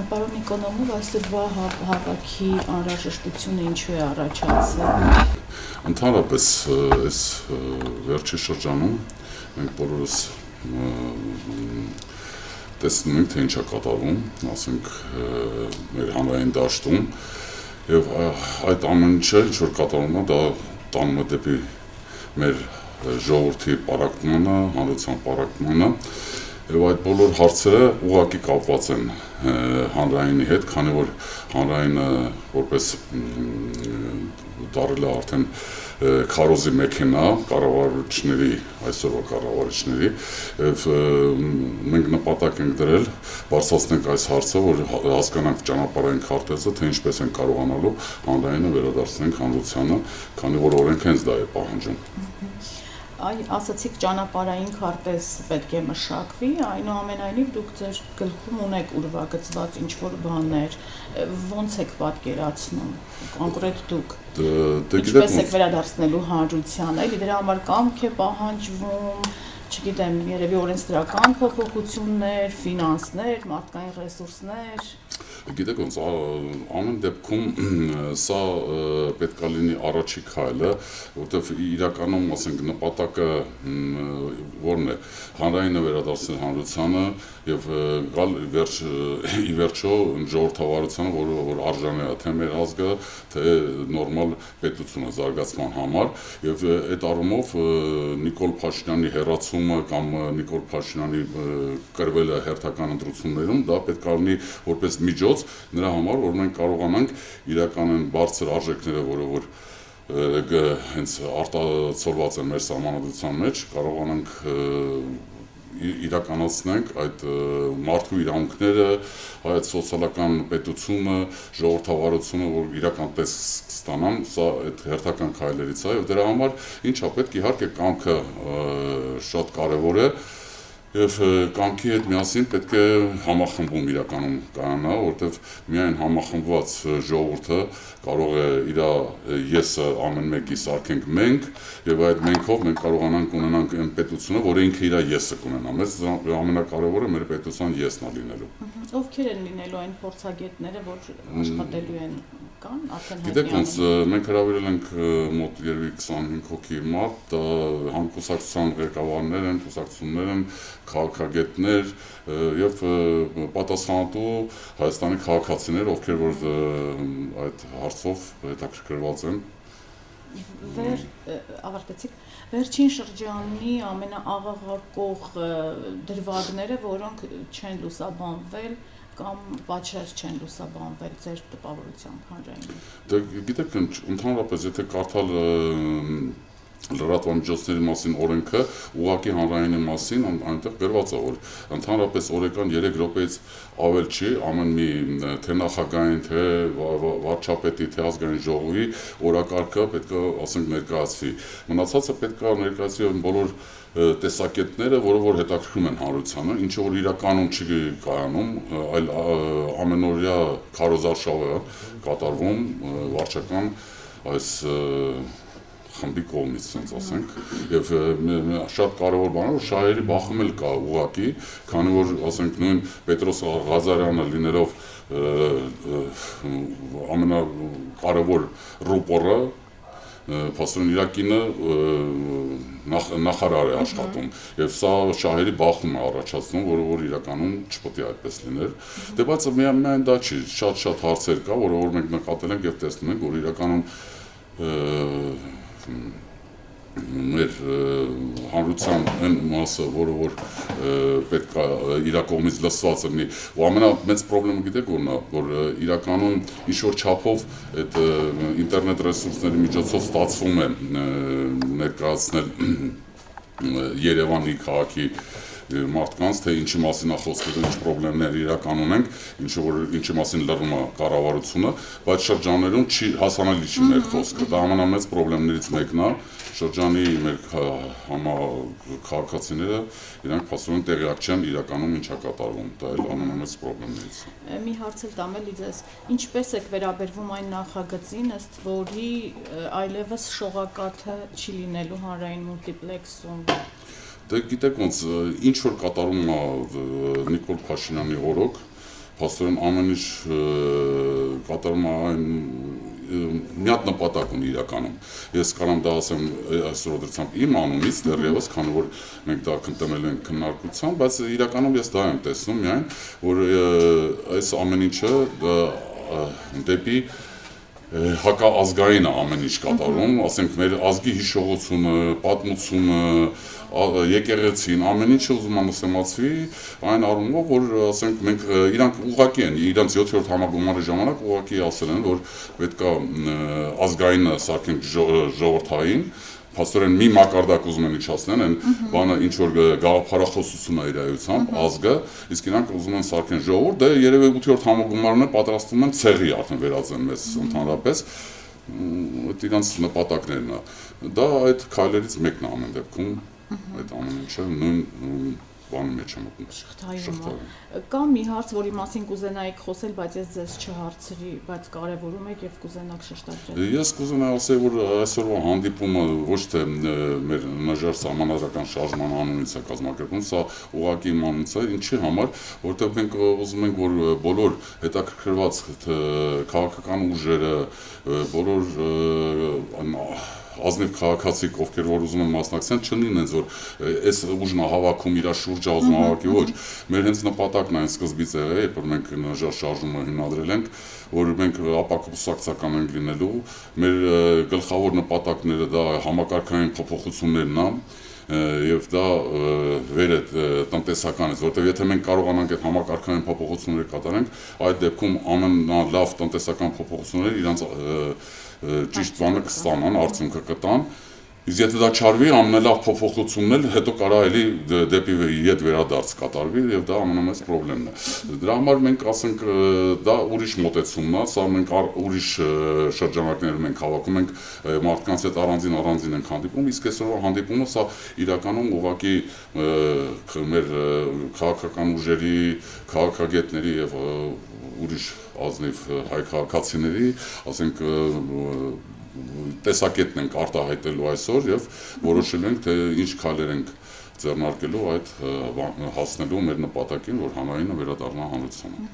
Պարոն Նիկոնովով, այսօրվա հավաքի անհրաժեշտությունը ինչու է առաջացել։ Ընդհանրապես այս վերջի շրջանում մենք բոլորս տեսնում ենք, թե ինչ է կատարվում, ասենք մեր հանրային դաշտում, եւ այդ ամեն ինչը, ինչ որ կատարվում է, դա տանում է դեպի մեր ժողովրդի պարակտմանը, հանրության պարակտմանը, եւ այդ բոլոր հարցերը ուղղակի կապված են հանրայինի հետ, քանի որ հանրայինը որպես դառել է արդեն քարոզի մեքենա կառավարիչների, այսօրվա կառավարիչների, եւ մենք նպատակ ենք դրել բարձրացնենք այս հարցը, որ հասկանանք ճանապարհային քարտեզը, թե ինչպես են կարողանալու հանրայինը վերադարձնենք հանրությանը, քանի որ օրենքը հենց դա է պահանջում։ Ասացիք ճանապարհային քարտեզ պետք է մշակվի, այնուամենայնիվ դուք ձեր գլխում ունեք ուրվագծված ինչ-որ բաներ, ոնց եք պատկերացնում, կոնկրետ դուք, ինչպես եք վերադարձնելու հանրությանը, էլի դրա համար կամք է պահանջվում, չգիտեմ, երևի օրենսդրական փոփոխություններ, ֆինանսներ, մարդկային ռեսուրսներ։ Գիտեք ոնց, ամեն դեպքում սա պետք է լինի առաջի քայլը, որտեղ իրականում, ասենք, նպատակը որն է, հանրայինը վերադարձնել հանրությանը եւ գալ ի վերջո ժողովրդավարությանը, որ արժանի է թե մեր ազգը, թե նորմալ պետությունը զարգացման համար, եւ այդ առումով Նիկոլ Փաշինյանի հեռացումը կամ Նիկոլ Փաշինյանի կրվելը հերթական ընտրություններում, դա պետք է լինի որպես միջոց նրա համար, որ մենք կարողանանք իրականեն բարձր արժեքները, որ հենց արտացոլված են մեր սահմանադրության մեջ, կարողանանք իրականացնենք այդ մարդու իրավունքները, այդ սոցիալական պետությունը, ժողովրդավարությունը, որ իրական տեսք ստանան, սա այդ հերթական քայլերից է, եւ դրա համար ինչա պետք, իհարկե կամքը շատ կարեւոր է, եւ կամքի հետ միասին պետք է համախմբում իրականում կանա, որտեվ միայն համախմբված ժողովուրդը կարող է իր եսը ամեն մեկի սարքենք մենք, եւ այդ մենքով մենք կարողանանք ունենանք այն պետությունը, որը ինքը իր եսը կունենա։ Մեզ ամենակարևորը մեր պետության եսն է լինելու։ Ովքեր են լինելու այն փորձագետները, որ աշխատելու են կան, արդեն Գիտեք ոնց, մենք հրավիրել ենք մոտ երևի 25 հոգի մարդ, համակուսակցության ղեկավարներ են, կուսակցություններ են, քաղաքագետներ եւ պատասխանատու Հայաստանի քաղաքացիներ, ովքեր որ այդ հարցով հետաքրքրված են։ Ավարտեցիք, վերջին շրջանի ամենաաղաղակող դրվագները, որոնք չեն լուսաբանվել կամ պատշաճ չեն լուսաբանվել ձեր տպավորությամբ հանրային։ Գիտեք, ընդհանրապես եթե կարդալ լրատվամիջոցների մասին օրենքը, ուղղակի հանրայինի մասին, այնտեղ գրված է, որ ընդհանրապես օրեկան 3 րոպեից ավել չի, ամեն մի թե նախագահային, թե վարչապետի, թե ազգային ժողովի օրակարգը պետք է, ասենք, ներկայացվի։ Մնացածը պետք է ներկայացվի բոլոր տեսակետները, որ հետաքրքրում են հանրությանը, ինչը որ իրականում չի կայանում, այլ ամենօրյա քարոզարշավ է կատարվում վարչական այս խմբի կողմից, ասենք ասենք, եւ շատ կարեւոր բան է, որ շահերի բախում էլ կա ուղղակի, քանի որ, ասենք, նույն Պետրոս Ղազարյանը լինելով ամենակարևոր ռուպորը, փաստորեն իր կինը նախարար է աշխատում, եւ սա շահերի բախում է առաջացնում, որ իրականում չպետք է այդպես լիներ։ Դե բայց միայն դա չի, շատ հարցեր կա, որ մենք նկատել ենք եւ տեսնում ենք, որ իրականում մեր հանրության այն մասը, որ պետք է իր կողմից լսված լինի, ու ամենամեծ խնդիրը գիտեք որն է, որ իրականում ինչ-որ չափով այդ ինտերնետ ռեսուրսների միջոցով ստացվում է ներկայացնել Երևանի քաղաքի մարդկանց, թե ինչի մասին է խոսքը, ինչ խնդիրներ իրական ունենք, ինչի մասին լռում է կառավարությունը, բայց շրջաններում հասանելի չի մեր խոսքը, դա ամենամեծ խնդիրներից մեկն է, շրջանի մեր քաղաքացիները իրանք փաստորեն տեղյակ չեն իրականում ինչ է կատարվում, դա էլ ամենամեծ խնդիրներից է։ Մի հարց էլ տամելի ձեզ, ինչպես եք վերաբերվում այն նախագծին, ըստ որի այլևս շողակաթը չի լինելու հանրային մուլտիպլեքսում։ Դե գիտեք ոնց, ինչ որ կատարում է Նիկոլ Փաշինյանի օրոք, փաստորեն ամեն ինչ կատարում այն մի հատ նպատակ ունի իրականում։ Ես կարամ դա ասեմ այսօր դրությամբ իմ անունից դեռևս, քանի որ մենք դա քննարկել ենք քննարկությամբ, բայց իրականում ես դա եմ տեսնում միայն, որ այս ամեն ինչը դեպի հակաազգային ամեն ինչ կատարում, ասենք մեր ազգի հիշողությունը, պատմությունը, եկեղեցին, ամեն ինչը ուզում եմ ուսումնասիրի այն առումով, որ ասենք մենք իրանք ուղղակի են, իրանք 7-րդ համագումարի ժամանակ ուղղակի ասել են, որ պետքա ազգայինը սարքենք ժողովրդային, փաստորեն մի մակարդակ ուզում են իջացնեն, այն բանը ինչ որ գաղափարախոսություն է իր այությամբ, ազգը, իսկ իրանք ուզում են սարքեն ժողովուրդ, դե երևի 8-րդ համագումարն է պատրաստվում են ցեղի արդեն վերածեն մեզ ընդհանրապես, այդ իրանց նպատակներն է։ Դա այդ քայլերից մեկն է ամեն դեպքում, այդ ամեն ինչը նույն բանի մեջ է մտնում։ Շղթայում։ Կա մի հարց, որի մասին կուզենայիք խոսել, բայց ես ձեզ չհարցրի, բայց կարևորում եք եւ կուզենաք շեշտադրել։ Ես կուզենայի ասել, որ այսօրվա հանդիպումը ոչ թե մեր նժար սահմանադրական շարժման անունից է կազմակերպվում, սա ուղղակի իմանից է, ինչի համար, որտեղ մենք ուզում ենք, որ բոլոր հետաքրքրված քաղաքական ուժերը, բոլոր ազնիվ քաղաքացիք, ովքեր որ ուզում են մասնակցեն, չնին հենց որ այս ուժն է հավաքում իր շուրջը ուզում հավաքի, ոչ, մեր հենց նպատակն այն սկզբից եղել է, երբ մենք նժար շարժումը հիմնադրել ենք, որ մենք ապակուսակցական ենք լինելու, մեր գլխավոր նպատակները դա համակարգային փոփոխություններն է, եւ դա վեր է տնտեսականից, որտեղ եթե մենք կարողանանք այդ համակարգային փոփոխությունները կատարենք, այդ դեպքում ամենալավ տնտեսական փոփոխությունները իրանց ճիշտ բանը կստանան, արդյունքը կտան, իսկ եթե դա չարվի, ամենալավ փոփոխությունն էլ հետո կարա էլի դեպի ետ վերադարձ կատարվի եւ դա ամենամեծ խնդիրն է։ Դրա համար մենք ասենք դա ուրիշ մոտեցումն է, սա մենք ուրիշ շրջանակներում ենք հավաքում, ենք մարդկանց հետ առանձին ենք հանդիպում, իսկ այսօրվա հանդիպումը սա իրականում ուղղակի մեր քաղաքական ուժերի, քաղաքագետների եւ ուրիշ ազնիվ հայ քաղաքացիների, ասենք տեսակետն ենք արտահայտելու այսօր եւ որոշել ենք թե ինչ քայլեր ենք ձեռնարկելու այդ հասնելու մեր նպատակին, որ հանրայինը վերադառնա հանրությանը։